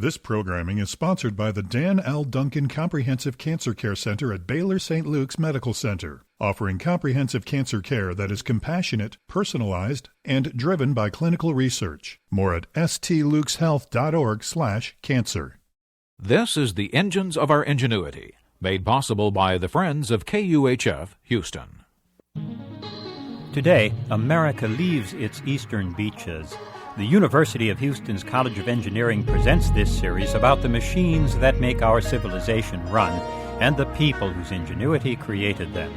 This programming is sponsored by the Dan L. Duncan Comprehensive Cancer Care Center at Baylor St. Luke's Medical Center, offering comprehensive cancer care that is compassionate, personalized, and driven by clinical research. More at stlukeshealth.org/cancer. This is the Engines of Our Ingenuity, made possible by the Friends of KUHF Houston. Today, America leaves its eastern beaches. The University of Houston's College of Engineering presents this series about the machines that make our civilization run and the people whose ingenuity created them.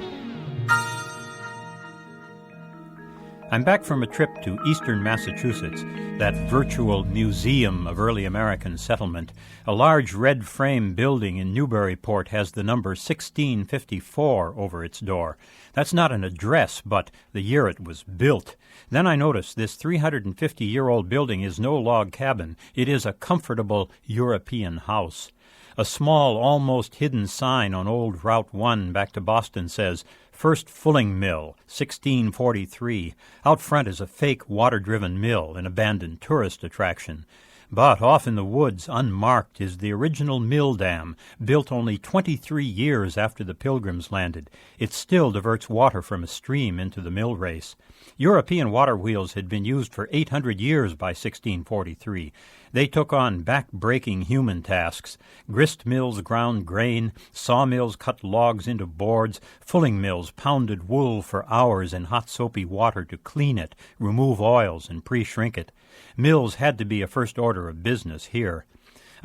I'm back from a trip to eastern Massachusetts, that virtual museum of early American settlement. A large red frame building in Newburyport has the number 1654 over its door. That's not an address, but the year it was built. Then I noticed this 350-year-old building is no log cabin. It is a comfortable European house. A small, almost hidden sign on old Route 1 back to Boston says, First Fulling Mill, 1643. Out front is a fake water-driven mill, an abandoned tourist attraction. But off in the woods, unmarked, is the original mill dam, built only 23 years after the Pilgrims landed. It still diverts water from a stream into the mill race. European water wheels had been used for 800 years by 1643. They took on back-breaking human tasks. Grist mills ground grain, sawmills cut logs into boards, fulling mills pounded wool for hours in hot soapy water to clean it, remove oils, and pre-shrink it. Mills had to be a first order of business here.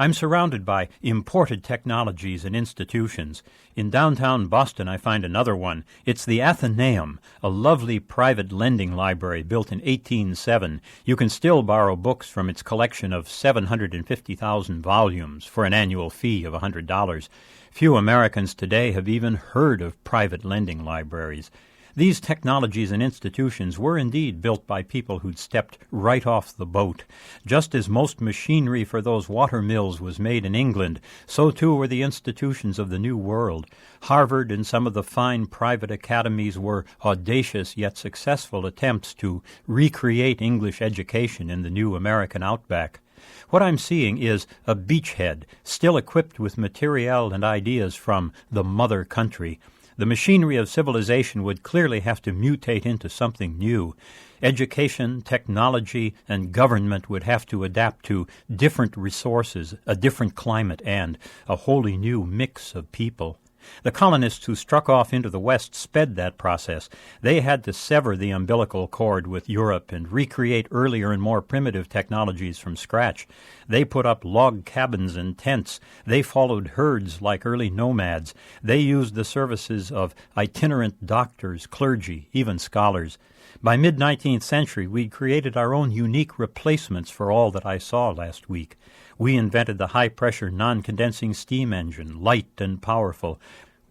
I'm surrounded by imported technologies and institutions. In downtown Boston, I find another one. It's the Athenaeum, a lovely private lending library built in 1807. You can still borrow books from its collection of 750,000 volumes for an annual fee of $100. Few Americans today have even heard of private lending libraries. These technologies and institutions were indeed built by people who'd stepped right off the boat. Just as most machinery for those water mills was made in England, so too were the institutions of the New World. Harvard and some of the fine private academies were audacious yet successful attempts to recreate English education in the new American outback. What I'm seeing is a beachhead, still equipped with material and ideas from the mother country. The machinery of civilization would clearly have to mutate into something new. Education, technology, and government would have to adapt to different resources, a different climate, and a wholly new mix of people. The colonists who struck off into the West sped that process. They had to sever the umbilical cord with Europe and recreate earlier and more primitive technologies from scratch. They put up log cabins and tents. They followed herds like early nomads. They used the services of itinerant doctors, clergy, even scholars. By mid-19th century, we'd created our own unique replacements for all that I saw last week. We invented the high-pressure non-condensing steam engine, light and powerful.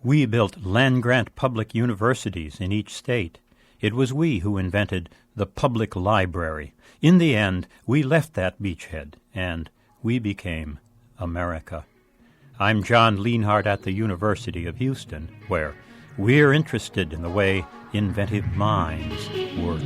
We built land-grant public universities in each state. It was we who invented the public library. In the end, we left that beachhead, and we became America. I'm John Lienhardt at the University of Houston, where we're interested in the way inventive minds work.